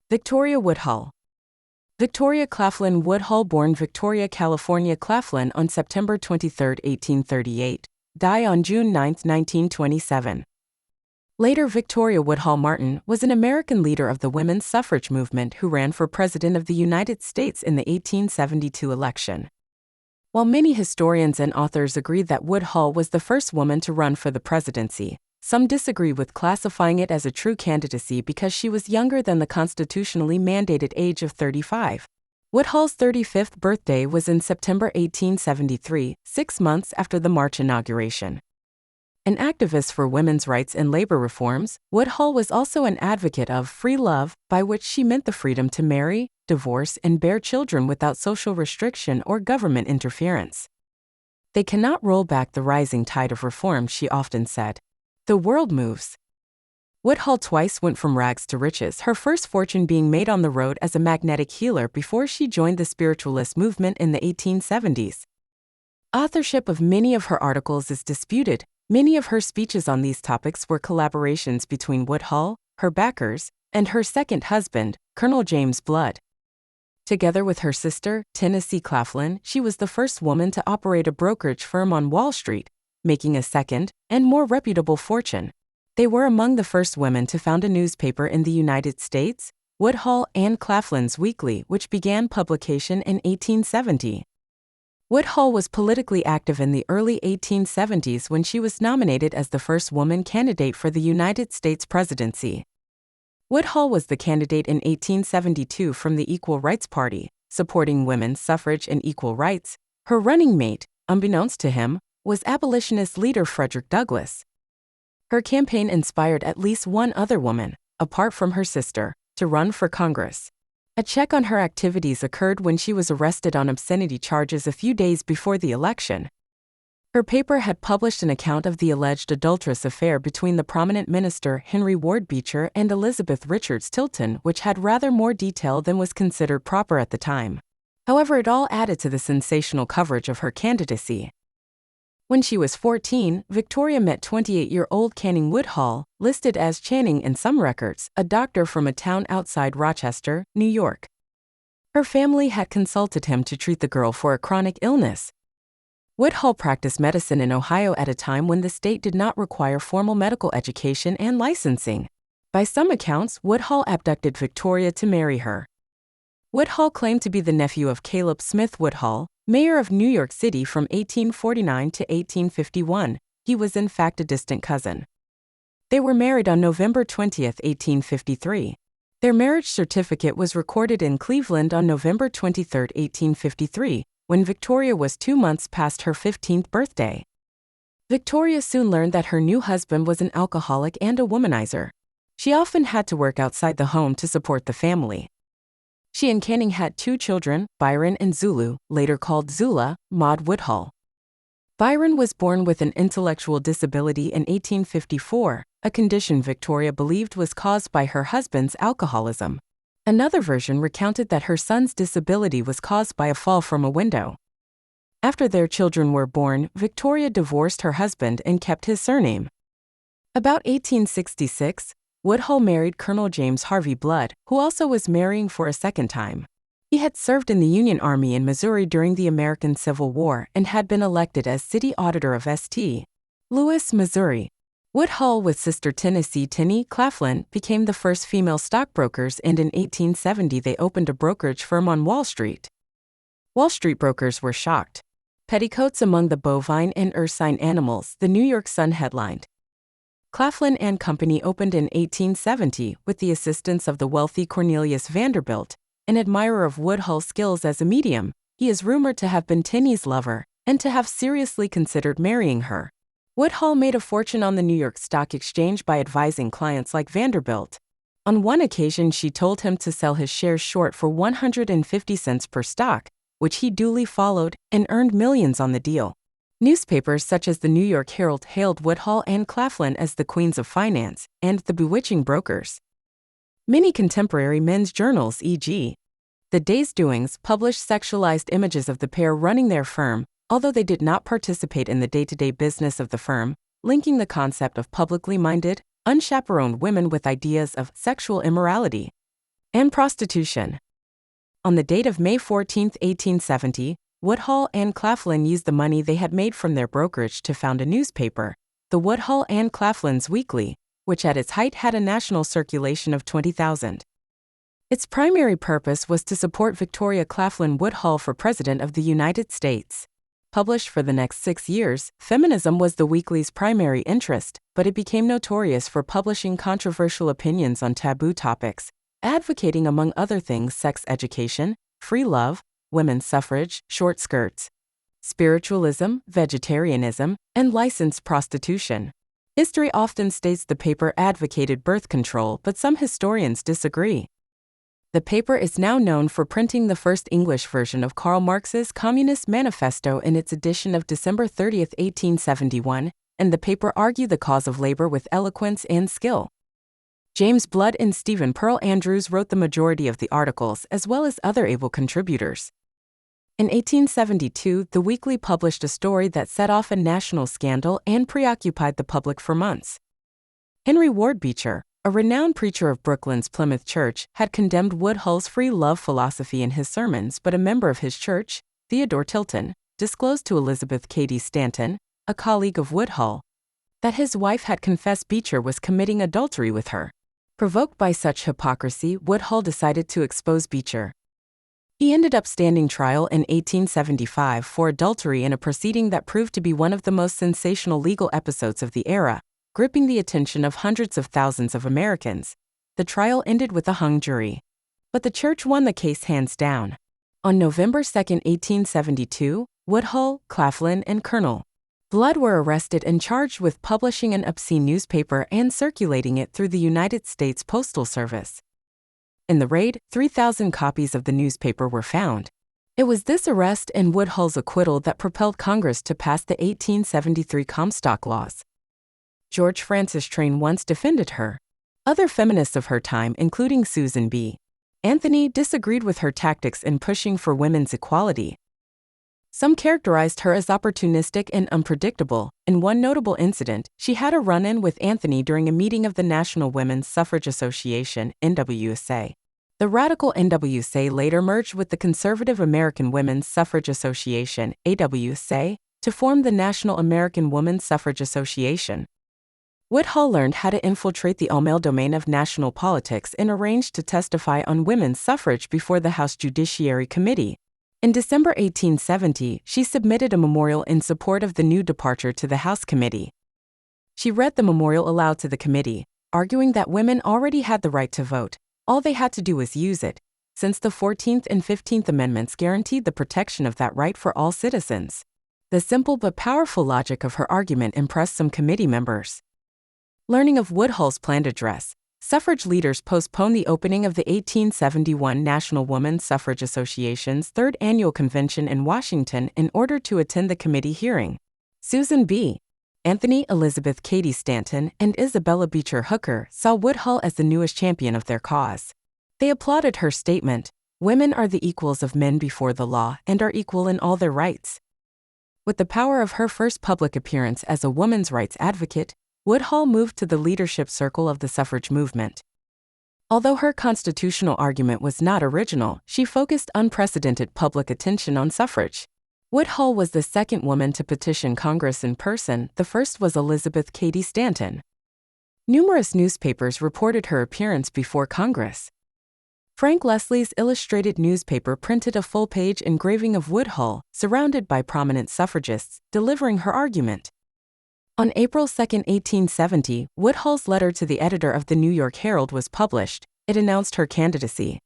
Victoria Woodhull. Victoria Claflin Woodhull, born Victoria California Claflin on September 23, 1838, died on June 9, 1927. Later, Victoria Woodhull Martin was an American leader of the women's suffrage movement who ran for President of the United States in the 1872 election. While many historians and authors agree that Woodhull was the first woman to run for the presidency, some disagree with classifying it as a true candidacy because she was younger than the constitutionally mandated age of 35. Woodhull's 35th birthday was in September 1873, 6 months after the March inauguration. An activist for women's rights and labor reforms, Woodhull was also an advocate of free love, by which she meant the freedom to marry, divorce, and bear children without social restriction or government interference. "They cannot roll back the rising tide of reform," she often said. "The world moves." Woodhull twice went from rags to riches, her first fortune being made on the road as a magnetic healer before she joined the spiritualist movement in the 1870s. Authorship of many of her articles is disputed. Many of her speeches on these topics were collaborations between Woodhull, her backers, and her second husband, Colonel James Blood. Together with her sister, Tennessee Claflin, she was the first woman to operate a brokerage firm on Wall Street, making a second and more reputable fortune. They were among the first women to found a newspaper in the United States, Woodhull and Claflin's Weekly, which began publication in 1870. Woodhull was politically active in the early 1870s when she was nominated as the first woman candidate for the United States presidency. Woodhull was the candidate in 1872 from the Equal Rights Party, supporting women's suffrage and equal rights. Her running mate, unbeknownst to him, was abolitionist leader Frederick Douglass. Her campaign inspired at least one other woman, apart from her sister, to run for Congress. A check on her activities occurred when she was arrested on obscenity charges a few days before the election. Her paper had published an account of the alleged adulterous affair between the prominent minister Henry Ward Beecher and Elizabeth Richards Tilton, which had rather more detail than was considered proper at the time. However, it all added to the sensational coverage of her candidacy. When she was 14, Victoria met 28-year-old Canning Woodhull, listed as Channing in some records, a doctor from a town outside Rochester, New York. Her family had consulted him to treat the girl for a chronic illness. Woodhull practiced medicine in Ohio at a time when the state did not require formal medical education and licensing. By some accounts, Woodhull abducted Victoria to marry her. Woodhull claimed to be the nephew of Caleb Smith Woodhull, mayor of New York City from 1849 to 1851. He was in fact a distant cousin. They were married on November 20, 1853. Their marriage certificate was recorded in Cleveland on November 23, 1853, when Victoria was 2 months past her 15th birthday. Victoria soon learned that her new husband was an alcoholic and a womanizer. She often had to work outside the home to support the family. She and Canning had 2 children, Byron and Zulu, later called Zula, Maud Woodhull. Byron was born with an intellectual disability in 1854, a condition Victoria believed was caused by her husband's alcoholism. Another version recounted that her son's disability was caused by a fall from a window. After their children were born, Victoria divorced her husband and kept his surname. About 1866, Woodhull married Colonel James Harvey Blood, who also was marrying for a second time. He had served in the Union Army in Missouri during the American Civil War and had been elected as city auditor of St. Louis, Missouri. Woodhull, with sister Tennessee Claflin, became the first female stockbrokers, and in 1870 they opened a brokerage firm on Wall Street. Wall Street brokers were shocked. "Petticoats among the bovine and ursine animals," the New York Sun headlined. Claflin and Company opened in 1870 with the assistance of the wealthy Cornelius Vanderbilt, an admirer of Woodhull's skills as a medium. He is rumored to have been Tinny's lover and to have seriously considered marrying her. Woodhull made a fortune on the New York Stock Exchange by advising clients like Vanderbilt. On one occasion, she told him to sell his shares short for 150 cents per stock, which he duly followed and earned millions on the deal. Newspapers such as the New York Herald hailed Woodhull and Claflin as the queens of finance and the bewitching brokers. Many contemporary men's journals, e.g. The Day's Doings, published sexualized images of the pair running their firm, although they did not participate in the day-to-day business of the firm, linking the concept of publicly minded, unchaperoned women with ideas of sexual immorality. and prostitution. On the date of May 14, 1870, Woodhull and Claflin used the money they had made from their brokerage to found a newspaper, the Woodhull and Claflin's Weekly, which at its height had a national circulation of 20,000. Its primary purpose was to support Victoria Claflin Woodhull for President of the United States. Published for the next 6 years, feminism was the weekly's primary interest, but it became notorious for publishing controversial opinions on taboo topics, advocating among other things sex education, free love, women's suffrage, short skirts, spiritualism, vegetarianism, and licensed prostitution. History often states the paper advocated birth control, but some historians disagree. The paper is now known for printing the first English version of Karl Marx's Communist Manifesto in its edition of December 30, 1871, and the paper argued the cause of labor with eloquence and skill. James Blood and Stephen Pearl Andrews wrote the majority of the articles, as well as other able contributors. In 1872, the Weekly published a story that set off a national scandal and preoccupied the public for months. Henry Ward Beecher, a renowned preacher of Brooklyn's Plymouth Church, had condemned Woodhull's free love philosophy in his sermons, but a member of his church, Theodore Tilton, disclosed to Elizabeth Cady Stanton, a colleague of Woodhull, that his wife had confessed Beecher was committing adultery with her. Provoked by such hypocrisy, Woodhull decided to expose Beecher. He ended up standing trial in 1875 for adultery in a proceeding that proved to be one of the most sensational legal episodes of the era, gripping the attention of hundreds of thousands of Americans. The trial ended with a hung jury. But the church won the case hands down. On November 2, 1872, Woodhull, Claflin, and Colonel Blood were arrested and charged with publishing an obscene newspaper and circulating it through the United States Postal Service. In the raid, 3,000 copies of the newspaper were found. It was this arrest and Woodhull's acquittal that propelled Congress to pass the 1873 Comstock Laws. George Francis Train once defended her. Other feminists of her time, including Susan B. Anthony, disagreed with her tactics in pushing for women's equality. Some characterized her as opportunistic and unpredictable. In one notable incident, she had a run-in with Anthony during a meeting of the National Women's Suffrage Association, NWSA. The radical NWSA later merged with the conservative American Women's Suffrage Association, AWSA, to form the National American Women's Suffrage Association. Woodhull learned how to infiltrate the all-male domain of national politics and arranged to testify on women's suffrage before the House Judiciary Committee. In December 1870, she submitted a memorial in support of the new departure to the House Committee. She read the memorial aloud to the committee, arguing that women already had the right to vote. All they had to do was use it, since the 14th and 15th Amendments guaranteed the protection of that right for all citizens. The simple but powerful logic of her argument impressed some committee members. Learning of Woodhull's planned address, suffrage leaders postponed the opening of the 1871 National Women's Suffrage Association's third annual convention in Washington in order to attend the committee hearing. Susan B. Anthony, Elizabeth Cady Stanton, and Isabella Beecher Hooker saw Woodhull as the newest champion of their cause. They applauded her statement, "Women are the equals of men before the law and are equal in all their rights." With the power of her first public appearance as a women's rights advocate, Woodhull moved to the leadership circle of the suffrage movement. Although her constitutional argument was not original, she focused unprecedented public attention on suffrage. Woodhull was the second woman to petition Congress in person. The first was Elizabeth Cady Stanton. Numerous newspapers reported her appearance before Congress. Frank Leslie's illustrated newspaper printed a full-page engraving of Woodhull, surrounded by prominent suffragists, delivering her argument. On April 2, 1870, Woodhull's letter to the editor of the New York Herald was published. It announced her candidacy.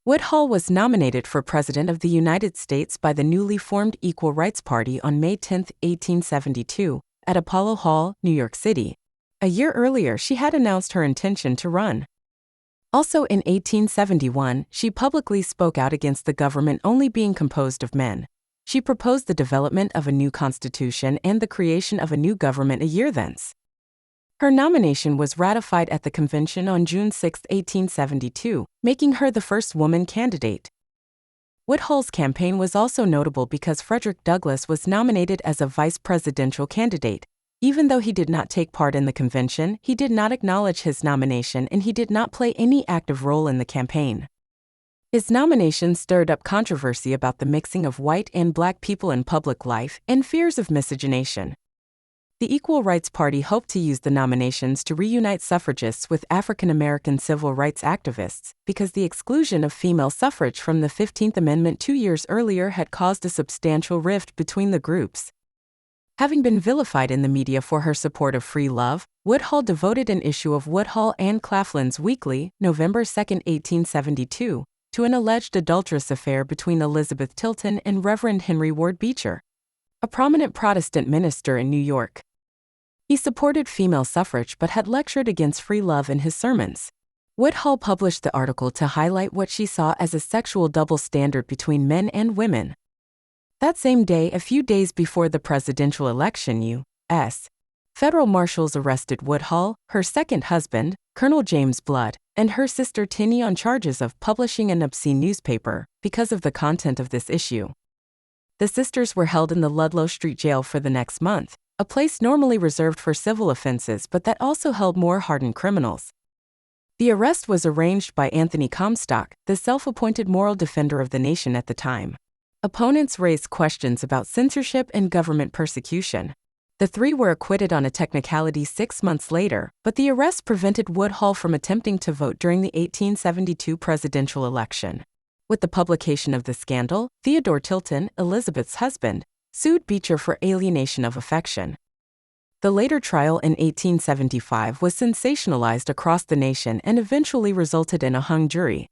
Woodhull was nominated for President of the United States by the newly formed Equal Rights Party on May 10, 1872, at Apollo Hall, New York City. A year earlier, she had announced her intention to run. Also in 1871, she publicly spoke out against the government only being composed of men. She proposed the development of a new constitution and the creation of a new government a year thence. Her nomination was ratified at the convention on June 6, 1872, making her the first woman candidate. Woodhull's campaign was also notable because Frederick Douglass was nominated as a vice presidential candidate. Even though he did not take part in the convention, he did not acknowledge his nomination and he did not play any active role in the campaign. His nomination stirred up controversy about the mixing of white and black people in public life and fears of miscegenation. The Equal Rights Party hoped to use the nominations to reunite suffragists with African American civil rights activists, because the exclusion of female suffrage from the 15th Amendment 2 years earlier had caused a substantial rift between the groups. Having been vilified in the media for her support of free love, Woodhull devoted an issue of Woodhull and Claflin's Weekly, November 2, 1872, to an alleged adulterous affair between Elizabeth Tilton and Reverend Henry Ward Beecher, a prominent Protestant minister in New York. He supported female suffrage but had lectured against free love in his sermons. Woodhull published the article to highlight what she saw as a sexual double standard between men and women. That same day, a few days before the presidential election, U.S. federal marshals arrested Woodhull, her second husband, Colonel James Blood, and her sister Tinnie on charges of publishing an obscene newspaper because of the content of this issue. The sisters were held in the Ludlow Street Jail for the next month, a place normally reserved for civil offenses but that also held more hardened criminals. The arrest was arranged by Anthony Comstock, the self-appointed moral defender of the nation at the time. Opponents raised questions about censorship and government persecution. The three were acquitted on a technicality 6 months later, but the arrest prevented Woodhull from attempting to vote during the 1872 presidential election. With the publication of the scandal, Theodore Tilton, Elizabeth's husband, sued Beecher for alienation of affection. The later trial in 1875 was sensationalized across the nation and eventually resulted in a hung jury.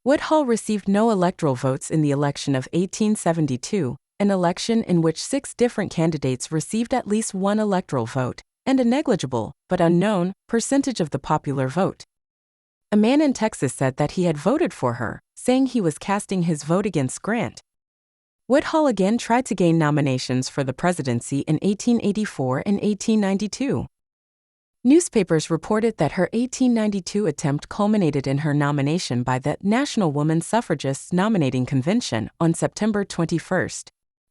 Woodhull received no electoral votes in the election of 1872, an election in which 6 different candidates received at least 1 electoral vote, and a negligible, but unknown, percentage of the popular vote. A man in Texas said that he had voted for her, saying he was casting his vote against Grant. Woodhull again tried to gain nominations for the presidency in 1884 and 1892. Newspapers reported that her 1892 attempt culminated in her nomination by the National Woman Suffragists Nominating Convention on September 21.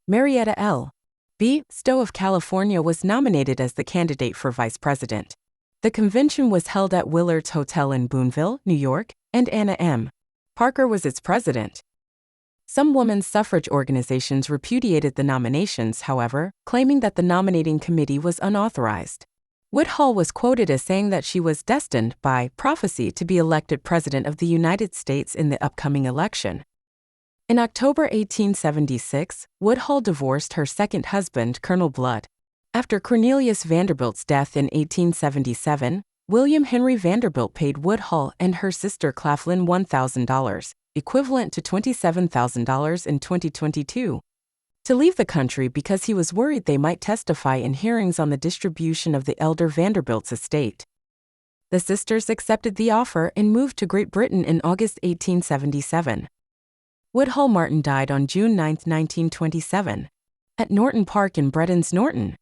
Marietta L. B. Stowe of California was nominated as the candidate for vice president. The convention was held at Willard's Hotel in Boonville, New York, and Anna M. Parker was its president. Some women's suffrage organizations repudiated the nominations, however, claiming that the nominating committee was unauthorized. Woodhull was quoted as saying that she was destined, by prophecy, to be elected President of the United States in the upcoming election. In October 1876, Woodhull divorced her second husband, Colonel Blood. After Cornelius Vanderbilt's death in 1877, William Henry Vanderbilt paid Woodhull and her sister Claflin $1,000, equivalent to $27,000 in 2022, to leave the country because he was worried they might testify in hearings on the distribution of the elder Vanderbilt's estate. The sisters accepted the offer and moved to Great Britain in August 1877. Woodhull Martin died on June 9, 1927, at Norton Park in Bredon's Norton.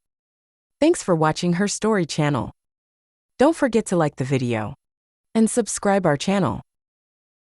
Thanks for watching HerStory channel. Don't forget to like the video and subscribe our channel.